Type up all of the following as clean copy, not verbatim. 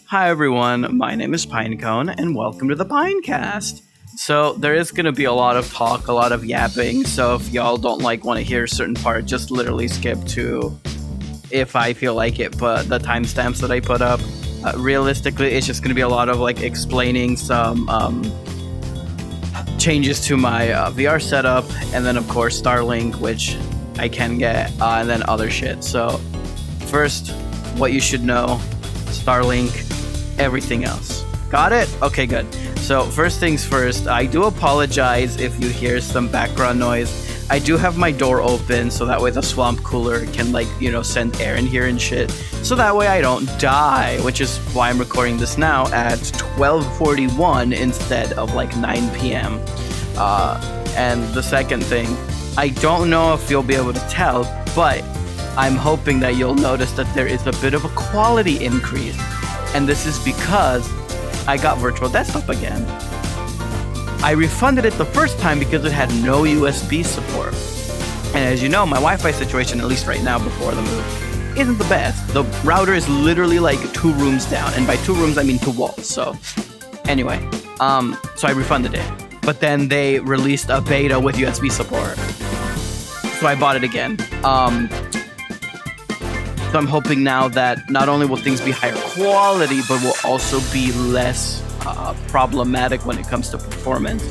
Hi everyone, my name is Pinecone, and welcome to the Pinecast. So there is going to be a lot of talk, a lot of yapping, so if y'all don't want to hear a certain part, just literally skip to if I feel like it, but the timestamps that I put up. Realistically, it's just going to be a lot of explaining some changes to my VR setup, and then of course Starlink, which I can get, and then other shit. So first, what you should know, Starlink, everything else. Got it? Okay, good. So first things first, I do apologize if you hear some background noise. I do have my door open so that way the swamp cooler can send air in here and shit. So that way I don't die, which is why I'm recording this now at 12:41 instead of 9 p.m. And the second thing, I don't know if you'll be able to tell, but I'm hoping that you'll notice that there is a bit of a quality increase. And this is because I got virtual desktop again. I refunded it the first time because it had no USB support. And as you know, my Wi-Fi situation, at least right now before the move, isn't the best. The router is literally 2 rooms down, and by 2 rooms I mean 2 walls. So anyway, so I refunded it. But then they released a beta with USB support. So I bought it again. So I'm hoping now that not only will things be higher quality, but will also be less problematic when it comes to performance.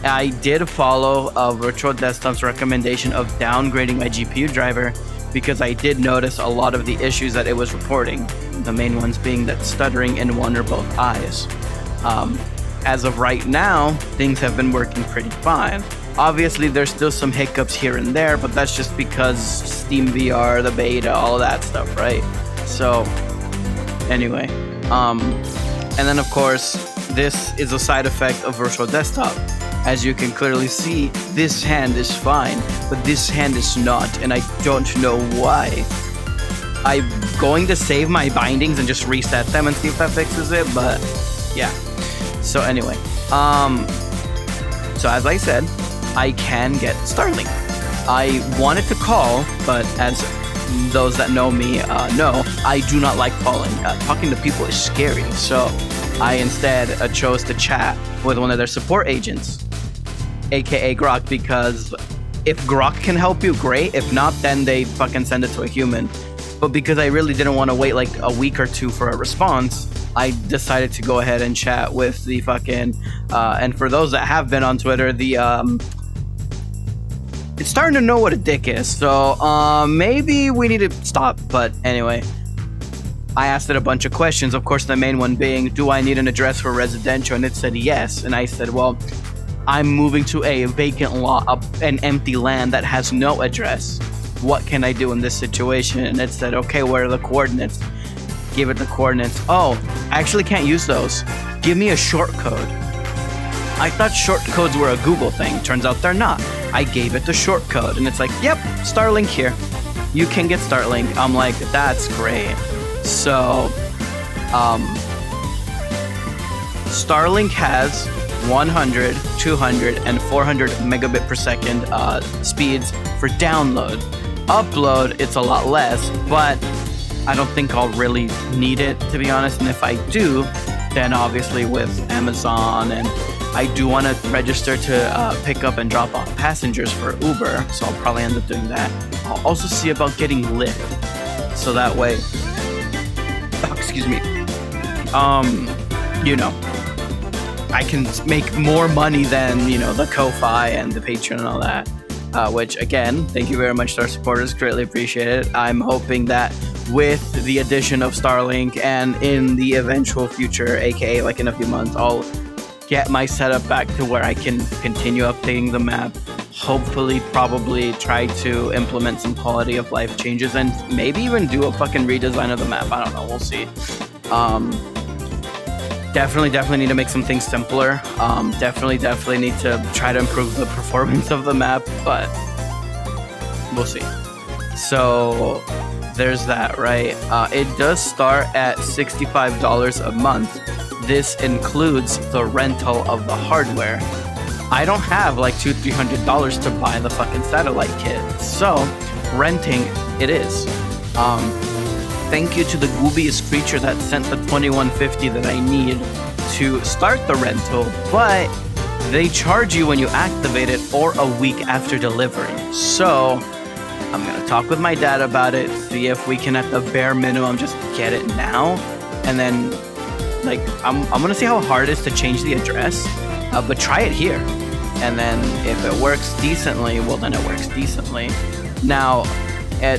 I did follow Virtual Desktop's recommendation of downgrading my GPU driver because I did notice a lot of the issues that it was reporting. The main ones being that stuttering in one or both eyes. As of right now, things have been working pretty fine. Obviously, there's still some hiccups here and there, but that's just because Steam VR, the beta, all that stuff, right? So, anyway. And then, of course, this is a side effect of Virtual Desktop. As you can clearly see, this hand is fine, but this hand is not, and I don't know why. I'm going to save my bindings and just reset them and see if that fixes it, but yeah. So anyway, so as I said, I can get Starlink. I wanted to call, but as those that know me know, I do not like calling. Talking to people is scary, so I instead chose to chat with one of their support agents, aka Grok, because if Grok can help you, great. If not, then they fucking send it to a human. But because I really didn't want to wait a week or 2 for a response, I decided to go ahead and chat with the fucking, and for those that have been on Twitter, it's starting to know what a dick is, so maybe we need to stop. But anyway, I asked it a bunch of questions. Of course, the main one being, do I need an address for residential? And it said yes. And I said, well, I'm moving to a vacant lot, an empty land that has no address. What can I do in this situation? And it said, okay, where are the coordinates? Give it the coordinates. Oh, I actually can't use those. Give me a short code. I thought short codes were a Google thing. Turns out they're not. I gave it the short code, and it's like, yep, Starlink here. You can get Starlink. I'm like, that's great. So, Starlink has 100, 200, and 400 megabit per second speeds for download. Upload, it's a lot less, but I don't think I'll really need it, to be honest. And if I do, then obviously with Amazon, and I do want to register to pick up and drop off passengers for Uber, so I'll probably end up doing that. I'll also see about getting Lyft, so that way, excuse me, I can make more money than, the Ko-Fi and the Patreon and all that, which, again, thank you very much to our supporters, greatly appreciate it. I'm hoping that with the addition of Starlink and in the eventual future, aka in a few months, I'll get my setup back to where I can continue updating the map, hopefully probably try to implement some quality of life changes, and maybe even do a fucking redesign of the map. I don't know, we'll see. Definitely need to make some things simpler. Definitely need to try to improve the performance of the map, but we'll see. So there's that, right? It does start at $65 a month. This includes the rental of the hardware. I don't have $200-300 to buy the fucking satellite kit, so renting it is. thank you to the goobiest creature that sent the 2150 that I need to start the rental, but they charge you when you activate it or a week after delivery. So I'm gonna talk with my dad about it, see if we can at the bare minimum just get it now, and then like I'm gonna see how hard it is to change the address, but try it here, and then if it works decently, well then it works decently. Now,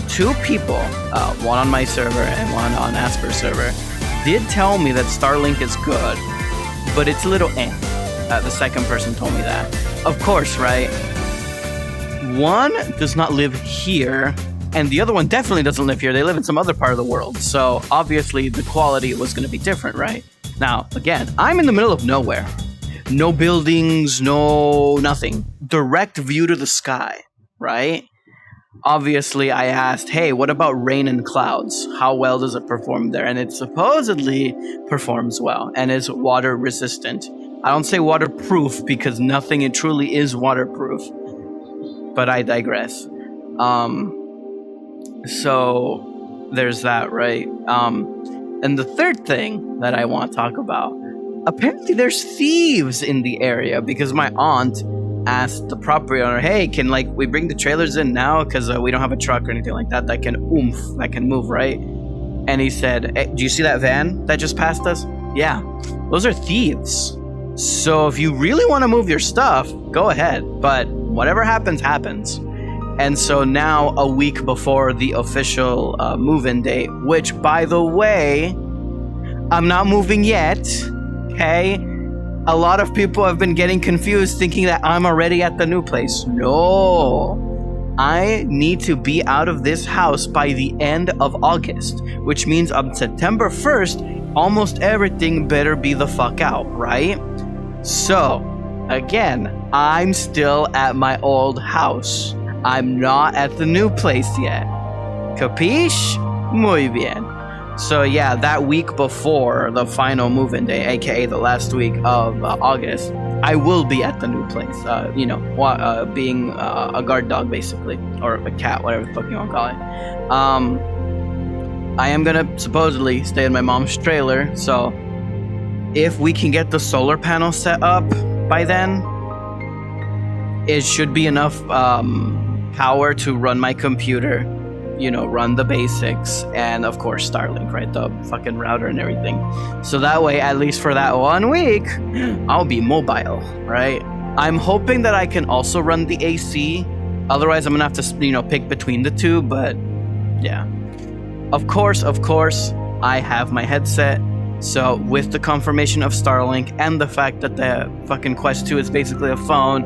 two people, one on my server and one on Asper's server, did tell me that Starlink is good, but it's a little the second person told me that. Of course, right? One does not live here, and the other one definitely doesn't live here. They live in some other part of the world. So obviously the quality was going to be different, right? Now, again, I'm in the middle of nowhere. No buildings, no nothing. Direct view to the sky, right? Obviously, I asked, hey, what about rain and clouds? How well does it perform there? And it supposedly performs well and is water resistant. I don't say waterproof because nothing, it truly is waterproof. But I digress. So there's that, right? And the third thing that I want to talk about, apparently there's thieves in the area because my aunt asked the property owner, hey, can like we bring the trailers in now because we don't have a truck or anything like that that can move, right? And he said, hey, do you see that van that just passed us? Yeah, those are thieves. So if you really want to move your stuff, go ahead, but whatever happens, happens. And so now, a week before the official move-in date, which, by the way, I'm not moving yet, okay? A lot of people have been getting confused thinking that I'm already at the new place. No. I need to be out of this house by the end of August, which means on September 1st, almost everything better be the fuck out, right? So, again, I'm still at my old house. I'm not at the new place yet. Capiche? Muy bien. So yeah, that week before the final move-in day, aka the last week of August, I will be at the new place. Being a guard dog, basically, or a cat, whatever the fuck you want to call it. I am gonna supposedly stay in my mom's trailer, so if we can get the solar panel set up by then, it should be enough power to run my computer, run the basics, and of course Starlink, right? The fucking router and everything. So that way, at least for that 1 week, I'll be mobile, right? I'm hoping that I can also run the AC. Otherwise, I'm gonna have to, pick between the two, but yeah. Of course, I have my headset. So with the confirmation of Starlink and the fact that the fucking Quest 2 is basically a phone,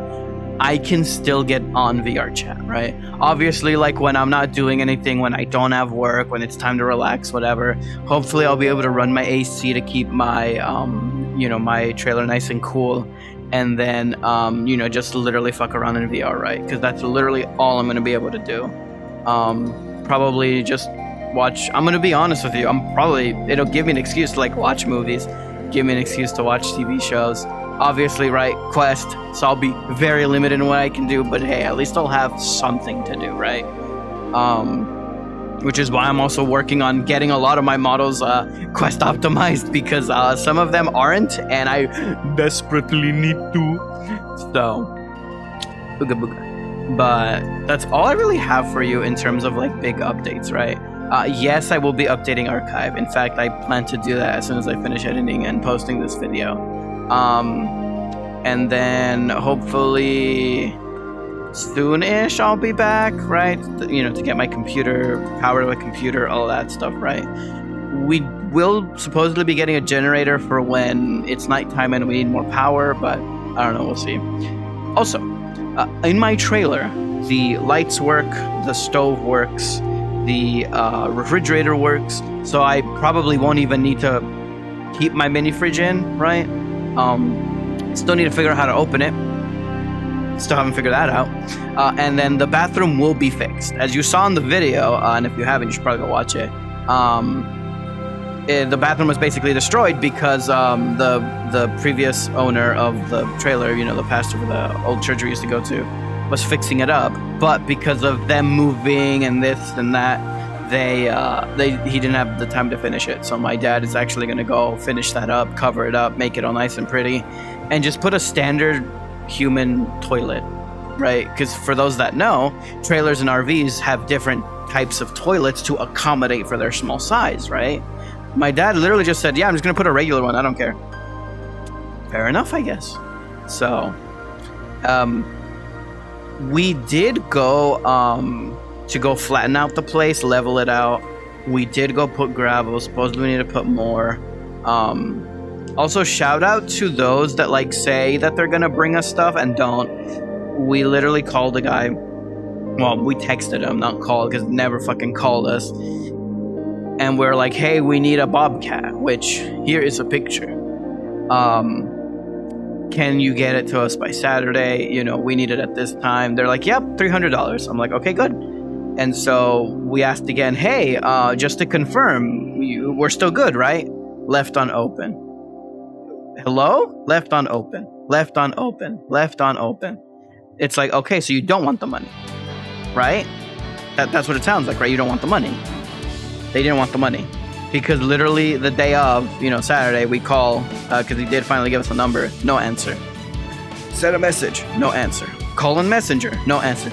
I can still get on VR chat, right? Obviously, like when I'm not doing anything, when I don't have work, when it's time to relax, whatever, hopefully I'll be able to run my AC to keep my, my trailer nice and cool. And then, just literally fuck around in VR, right? Because that's literally all I'm going to be able to do. Probably just watch. I'm going to be honest with you. It'll give me an excuse to like watch movies, give me an excuse to watch TV shows. Obviously, right, Quest, so I'll be very limited in what I can do, but hey, at least I'll have something to do, right? Which is why I'm also working on getting a lot of my models Quest optimized, because some of them aren't, and I desperately need to. So, booga booga. But that's all I really have for you in terms of like big updates, right? Yes, I will be updating Archive. In fact, I plan to do that as soon as I finish editing and posting this video. And then hopefully soon-ish I'll be back, right? To get my computer, power to my computer, all that stuff, right? We will supposedly be getting a generator for when it's nighttime and we need more power, but I don't know, we'll see. Also, in my trailer, the lights work, the stove works, the refrigerator works, so I probably won't even need to keep my mini fridge in, right? Still need to figure out how to open it. Still haven't figured that out. And then the bathroom will be fixed. As you saw in the video, and if you haven't, you should probably go watch it. The bathroom was basically destroyed because the previous owner of the trailer, the pastor of the old church we used to go to, was fixing it up. But because of them moving and this and that, he didn't have the time to finish it. So my dad is actually gonna go finish that up, cover it up, make it all nice and pretty, and just put a standard human toilet, right? Because for those that know, trailers and RVs have different types of toilets to accommodate for their small size, right? My dad literally just said, yeah, I'm just gonna put a regular one, I don't care. Fair enough, I guess. So we did go to go flatten out the place, level it out. We did go put gravel. Supposedly we need to put more. Also, shout out to those that like say that they're gonna bring us stuff and don't. We literally called a guy. Well, we texted him, not called, because never fucking called us. And we're like, hey, we need a bobcat, which here is a picture. Can you get it to us by Saturday? You know, we need it at this time. They're like, yep, $300. I'm like, okay, good. And so we asked again, hey, just to confirm, we're still good, right? Left unopened. Hello? Left unopened. Left unopened. Left unopened. It's like, okay, so you don't want the money, right? That's what it sounds like, right? You don't want the money. They didn't want the money. Because literally the day of, Saturday, we call, because he did finally give us a number. No answer. Send a message. No answer. Call on Messenger. No answer.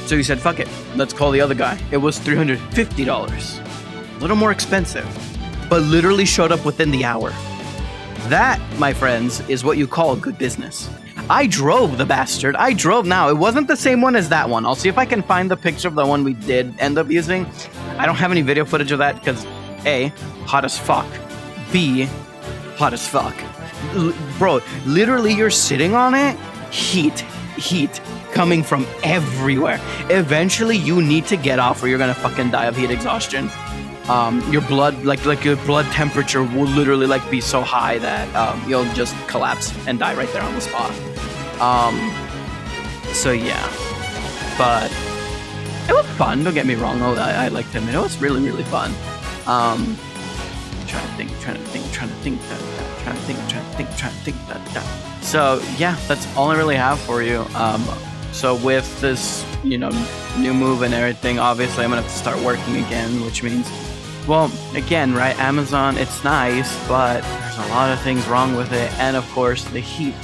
So he said, fuck it. Let's call the other guy. It was $350. A little more expensive. But literally showed up within the hour. That, my friends, is what you call good business. I drove the bastard. I drove now. It wasn't the same one as that one. I'll see if I can find the picture of the one we did end up using. I don't have any video footage of that because A, hot as fuck. B, hot as fuck. Bro, literally you're sitting on it. Heat coming from everywhere. Eventually you need to get off or you're gonna fucking die of heat exhaustion. Your blood, like your blood temperature will literally be so high that you'll just collapse and die right there on the spot. So yeah, but it was fun. Don't get me wrong. Though I liked him. It was really, really fun. Trying to think. So yeah, that's all I really have for you. So with this, new move and everything, obviously I'm gonna have to start working again, which means, well, again, right, Amazon, it's nice, but there's a lot of things wrong with it, and of course, the heat.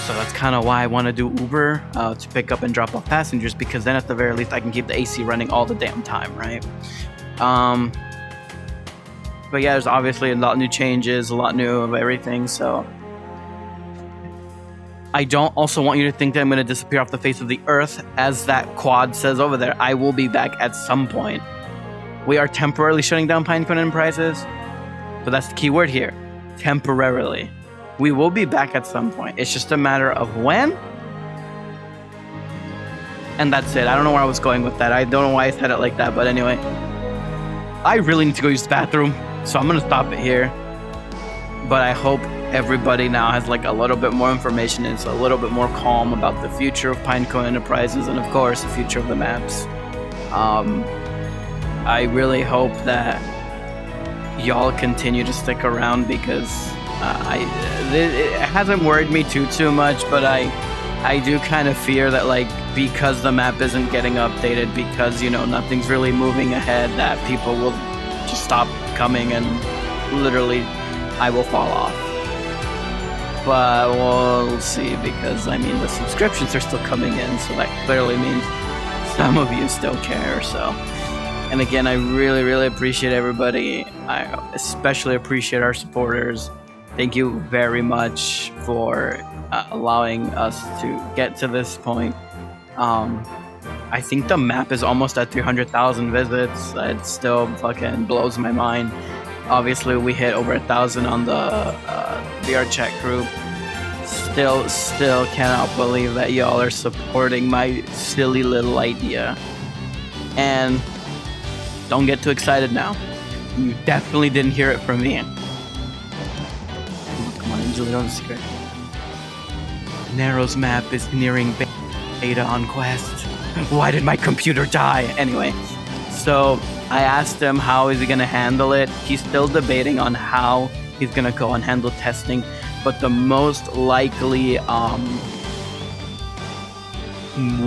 So that's kind of why I want to do Uber, to pick up and drop off passengers, because then at the very least I can keep the AC running all the damn time, right? But yeah, there's obviously a lot of new changes, a lot new of everything, so I don't also want you to think that I'm going to disappear off the face of the earth, as that quad says over there. I will be back at some point. We are temporarily shutting down Pinecone Enterprises, but that's the key word here. Temporarily. We will be back at some point. It's just a matter of when. And that's it. I don't know where I was going with that. I don't know why I said it like that, but anyway. I really need to go use the bathroom, so I'm going to stop it here. But I hope everybody now has a little bit more information and is a little bit more calm about the future of Pinecone Enterprises and of course the future of the maps. I really hope that y'all continue to stick around, because it hasn't worried me too much, but I do kind of fear that because the map isn't getting updated, because nothing's really moving ahead, that people will just stop coming and literally I will fall off. But we'll see, because the subscriptions are still coming in, so that clearly means some of you still care. So, and again, I really, really appreciate everybody. I especially appreciate our supporters. Thank you very much for allowing us to get to this point. I think the map is almost at 300,000 visits. It still fucking blows my mind. Obviously, we hit over 1,000 on the VR chat group. Still cannot believe that y'all are supporting my silly little idea. And don't get too excited now. You definitely didn't hear it from me. Come on, Julie, don't secret. Narrow's map is nearing beta on Quest. Why did my computer die? Anyway, so I asked him how is he going to handle it. He's still debating on how he's going to go and handle testing, but the most likely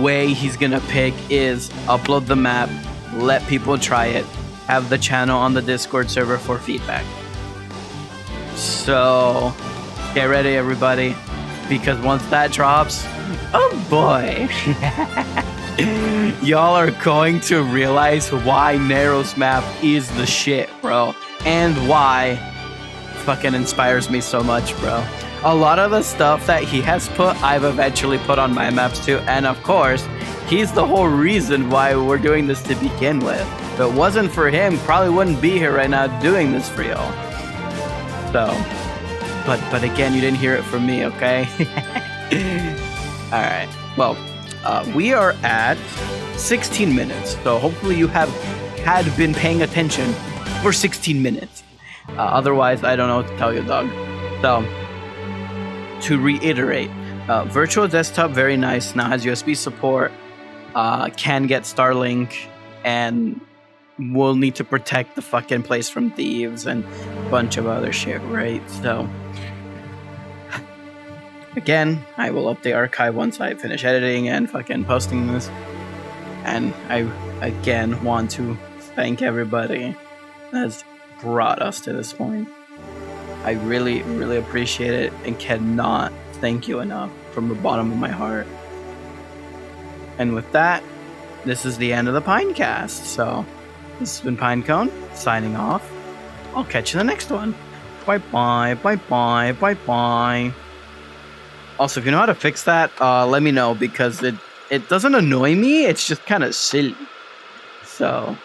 way he's going to pick is upload the map, let people try it, have the channel on the Discord server for feedback. So get ready, everybody, because once that drops, oh boy, y'all are going to realize why Narrows map is the shit, bro, and why fucking inspires me so much, bro. A lot of the stuff that he has put, I've eventually put on my maps too, and of course, he's the whole reason why we're doing this to begin with. If it wasn't for him, probably wouldn't be here right now doing this for y'all. So, but again, you didn't hear it from me, okay? All right. Well, we are at 16 minutes, so hopefully you had been paying attention for 16 minutes. Otherwise, I don't know what to tell you, dog. So, to reiterate, virtual desktop, very nice. Now has USB support, can get Starlink, and we'll need to protect the fucking place from thieves and a bunch of other shit, right? So, again, I will update archive once I finish editing and fucking posting this. And I, again, want to thank everybody that's brought us to this point. I really, really appreciate it and cannot thank you enough from the bottom of my heart. And with that, this is the end of the Pinecast. So, this has been Pinecone, signing off. I'll catch you in the next one. Bye-bye, bye-bye, bye-bye. Also, if you know how to fix that, let me know, because it doesn't annoy me, it's just kind of silly. So...